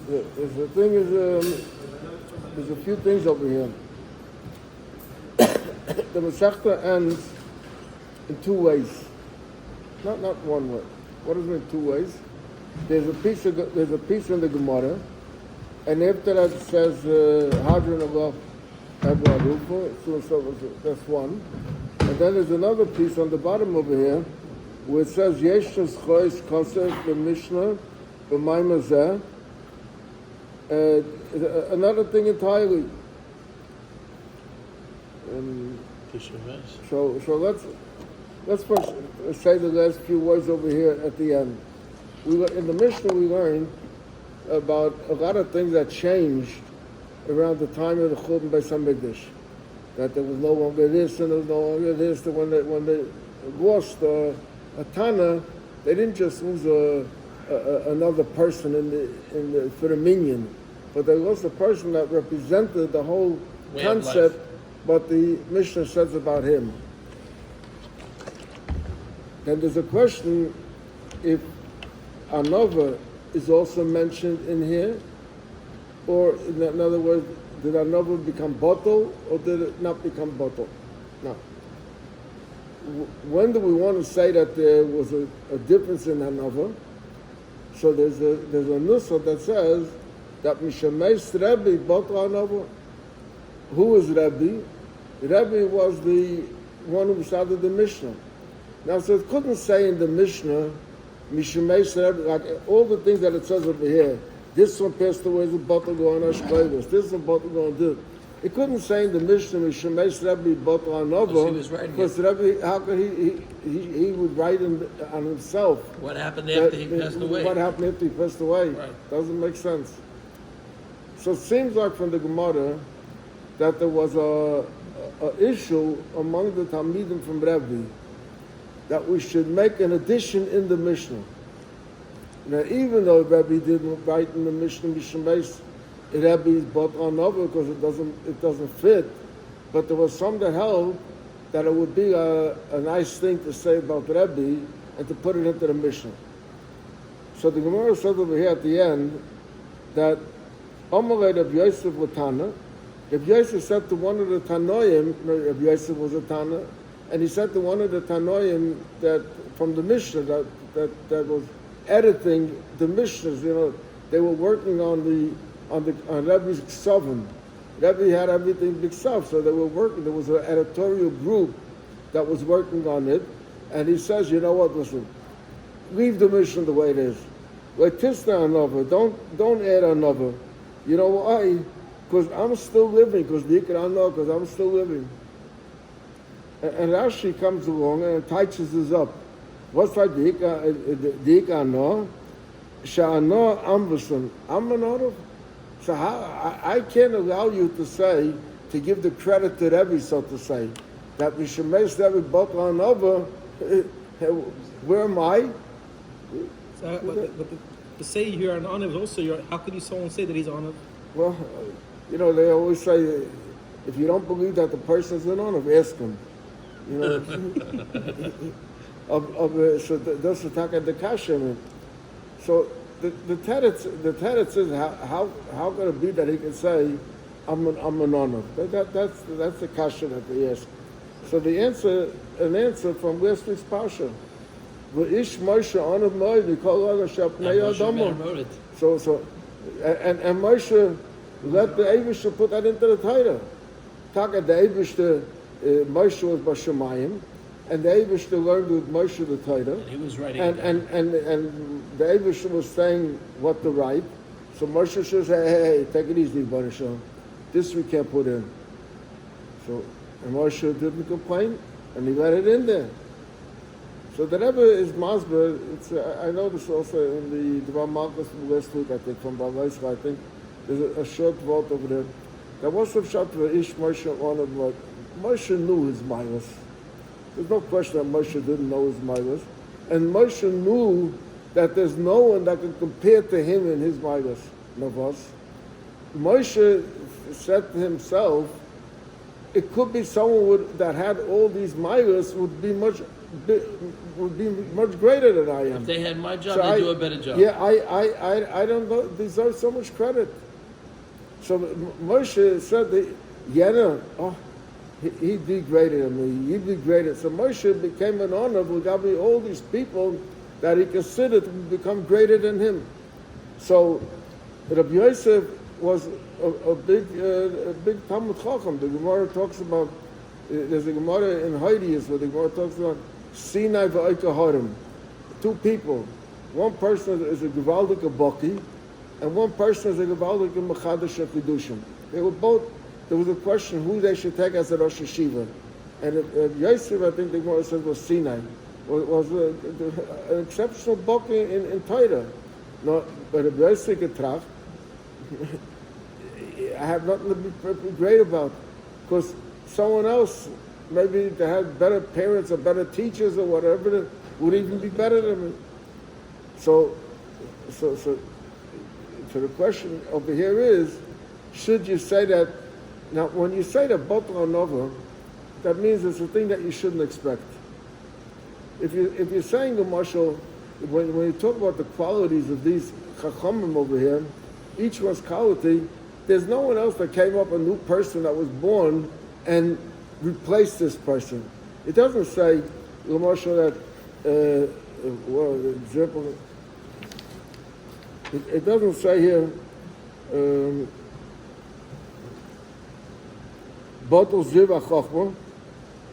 the thing is, there's a few things over here. The Masechta ends in two ways, not one way. What does it mean two ways? There's a piece in the Gemara, and after that it says Hadron Allah Abu Arufa, so that's one. And then there's another piece on the bottom over here where it says Yeshus Chois Kosef the Mishnah B'Maimah Zeh. Another thing entirely. So let's first say the last few words over here at the end. In the Mishnah we learned about a lot of things that changed around the time of the Churban Beis Hamikdash. That there was no longer this and there was no longer this. That when they lost a Tana, they didn't just lose another person for the minyan, but they lost a person that represented the whole concept, what the Mishnah says about him. Then there's a question if Anova is also mentioned in here, or in other words, did Anova become bottle or did it not become bottle? No. When do we want to say that there was a difference in Anova? So there's a nusach that says that Mishamesh Rebbe bottle Anova. Who was Rebbe? Rebbe was the one who started the Mishnah. Now, so it couldn't say in the Mishnah, Mishamesh Rebbe, like all the things that it says over here. This one passed away as a bottle going on Ashkoivus. This one bottle going to do. It couldn't say in the Mishnah, Mishamesh Rebbe bottle Anova. Because Rebbe, how could he would write on himself? What happened after he passed away? What happened after he passed away? Right. Doesn't make sense. So it seems like from the Gemara that there was a issue among the Talmidim from Rebbe that we should make an addition in the Mishnah. Now, even though Rebbe didn't write in the Mishnah Mishamesh Rebbe's bot Anova because it doesn't fit, but there was some that held that it would be a nice thing to say about Rebbe and to put it into the Mishnah. So the Gemara said over here at the end that Amalei Rabbi Yosef Latana. Rabbi Yosef said to one of the Tanoim, Rabbi Yosef was a Tana, and he said to one of the Tanoim that from the Mishnah that was editing the Mishnahs, they were working on Rebbe's Ksavim. Rebbe had everything B'Ksav, so they were working. There was an editorial group that was working on it, and he says, you know what? Listen, leave the Mishnah the way it is. Like Tisna Anova, don't add Anova. You know why? Because I'm still living. Because I'm still living. And Rashi comes along and touches us up. What's like the Ikano? Sha'ano Amvason. Ammanodov? So I can't allow you to give the credit to Rebbe, so to say, that we should make Rebbe Bokla Anova. Where am I? But to say you're an Anav also, how could someone say that he's Anav? Well, they always say, if you don't believe that the person's an Anav, ask him. So that's the talk at the kasha. So the teretz is how could it be that he can say I'm an Anav? That's the kasha that they ask. So an answer from last week's parsha. V'ish Moshe Anav Moed Mikol Olam Shapnei Adamo. So and Moshe let the Eibushter put that into the Torah. Talk at the Eibushter. Moshe was Bashamayim, and the Eibushter learned with Moshe the Torah. And he was writing. And the Eibushter was saying what to write. So Moshe says, hey, take it easy, Baruch. This we can't put in. So and Moshe didn't complain, and he let it in there. So the Rebbe is Masber. I noticed also in the Dvar Malchus from last week, I think, from Bavaisa, I think, there's a short vault over there. There was some shot for Ish Moshe honored what Moshe knew his milas. There's no question that Moshe didn't know his milas. And Moshe knew that there's no one that can compare to him in his milas, Navas. Moshe said to himself, it could be someone that had all these milas would be much would be much greater than I am. If they had my job, So they'd do a better job. Yeah, I don't deserve so much credit. So Moshe said that Yenna, he degraded him. He degraded. So Moshe became an honor regarding all these people that he considered to become greater than him. So Rabbi Yosef was a big Talmud Chacham. The Gemara talks about, there's a Gemara in Haidius where the Gemara talks about Sinai v'Oika Harim. Two people. One person is a Gevaldik Baki, and one person is a Gevaldik Mechadash Chidushim. They were both, there was a question who they should take as a Rosh Hashiva. And Yosef, I think the Gemara said, was Sinai. Was an exceptional Baki in Torah. No, but if Yosef getracht, I have nothing to be great about, because someone else, maybe they had better parents or better teachers or whatever, would even be better than me. So the question over here is, should you say that? Now, when you say that Botla Nova, that means it's a thing that you shouldn't expect. If you're saying the marshal, when you talk about the qualities of these Chachamim over here, each one's quality, there's no one else that came up, a new person that was born and replaced this person. It doesn't say, the marshal, that, example, it doesn't say here, Botol Ziva Chochma,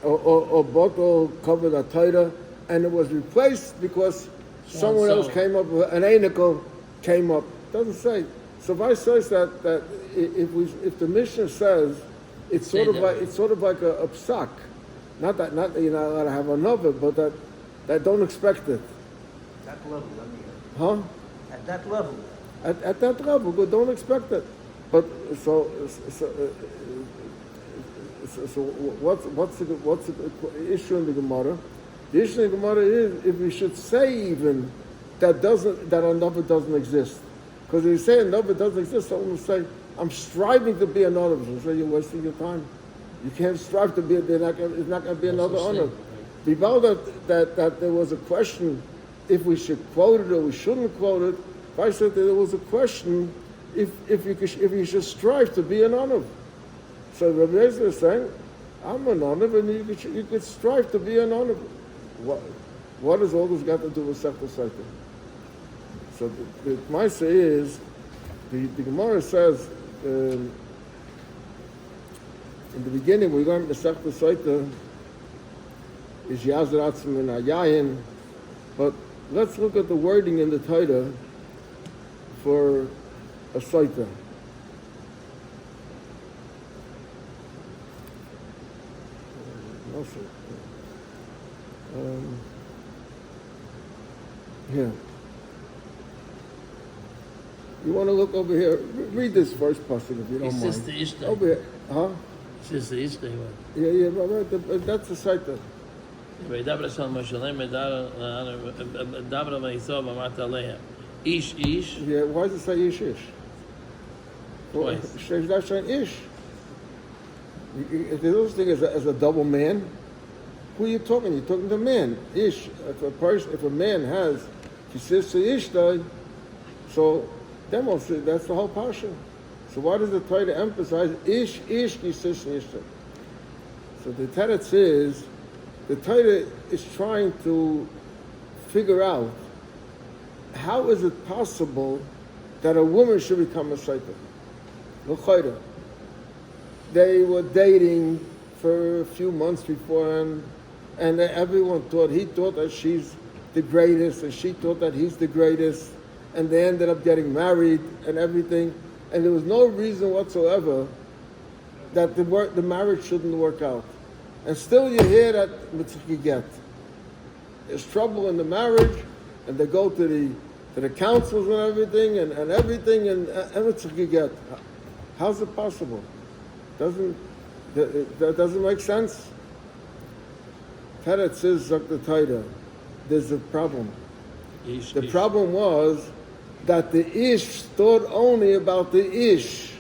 or Botol covered a Torah, and it was replaced because someone else came up, an Einikel came up. It doesn't say. So if I say that if the Mishnah says it's sort of like a psak, not that you're not allowed to have another, but that don't expect it. That level, let me hear. Huh? At that level. At that level, but don't expect it. But so what's the issue in the Gemara? The issue in the Gemara is if we should say even that another doesn't exist. Because if you say another doesn't exist, someone will say, I'm striving to be another. So say, you're wasting your time. You can't strive to be, it's not going to be another honor. We know that there was a question if we should quote it or we shouldn't quote it. If I said that there was a question if you should strive to be an honor. So Rabbi Yosef is saying, I'm an honor, and you could strive to be an honor. What has all this got to do with Sefta Sotah? So the Maisa is, the Gemara says, in the beginning we learned the Sefta Sotah is Yazir Atzim and Ayayin, but let's look at the wording in the Torah for a Sotah. Here. You want to look over here? Read this first passage if you don't mind. It's just the Ishtai. Over here. Huh? It's just the Ishtai one. Yeah, but that's the Sotah. Ish. Yeah, why does it say ish? Twice. That's saying ish. If there's such thing as a double man, who are you talking? You're talking to man. Ish. If a man has kisisa ishtai, so then we'll see, that's the whole parsha. So why does the Torah emphasize ish kisisa ishtai? So the teretz is, the Torah is trying to figure out how is it possible that a woman should become a Sotah? L'chayra. They were dating for a few months beforehand, and everyone he thought that she's the greatest, and she thought that he's the greatest, and they ended up getting married and everything, and there was no reason whatsoever that the marriage shouldn't work out. And still you hear that mitzvah get. There's trouble in the marriage, and they go to the councils and everything, and mitzvah get. How's it possible? That doesn't make sense. Teretz says the Torah. There's a problem. The problem was that the ish thought only about the ish.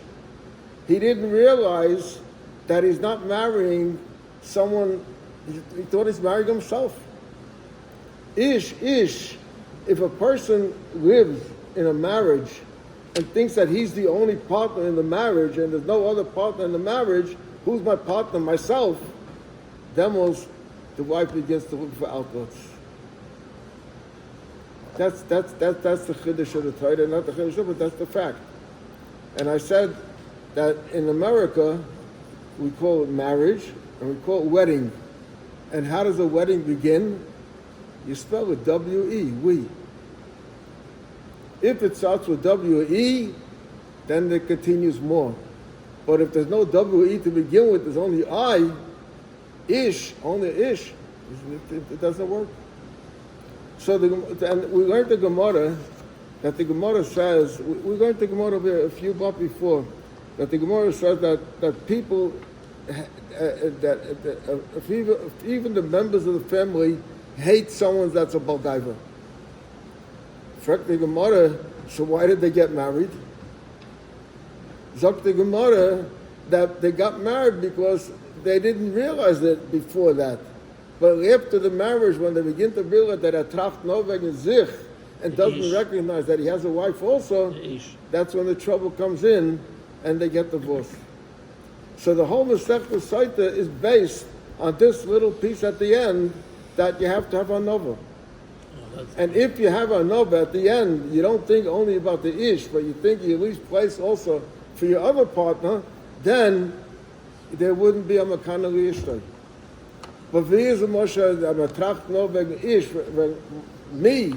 He didn't realize that he's not marrying someone. He thought he's marrying himself. Ish, if a person lives in a marriage and thinks that he's the only partner in the marriage and there's no other partner in the marriage, who's my partner? Myself. Then the wife begins to look for outlets. That's the chiddush of the Torah, not the chiddush, but that's the fact. And I said that in America, we call it marriage and we call it wedding. And how does a wedding begin? You spell it W-E, we. If it starts with W-E, then it continues more. But if there's no W-E to begin with, there's only I, ish, only ish, it doesn't work. So and we learned the Gemara, that the Gemara says, we learned the Gemara a few months before, that the Gemara says that people, if even the members of the family hate someone that's a Balgaiva. Frek the Gemara, so why did they get married? Zok the Gemara, that they got married because they didn't realize it before that. But after the marriage, when they begin to realize that tracht noveg is zich, and doesn't recognize that he has a wife also, that's when the trouble comes in, and they get divorced. So the whole Masechta Sotah is based on this little piece at the end, that you have to have a nova. And if you have a nova at the end, you don't think only about the ish, but you think you at least place also for your other partner, then there wouldn't be a makana liyishtay. But v'yis Moshe, I'm a tracht noveg ish, me,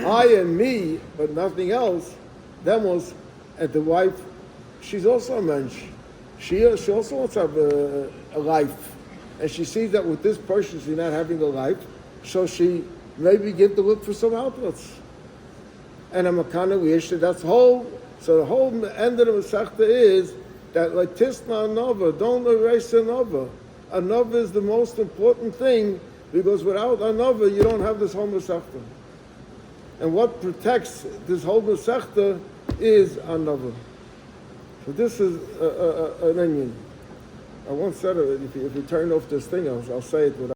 I and me, but nothing else, then was, and the wife, she's also a mensch. She also wants to have a life. And she sees that with this person she's not having a life, so she may begin to look for some outlets. And a makana liyishtay, that's whole. So the whole end of the Masechta is that like tisna nova, don't erase a nova. A nova is the most important thing, because without a nova you don't have this whole Masechta. And what protects this whole Masechta is a nova. So this is an onion. I once said it, if you turn off this thing, I'll say it without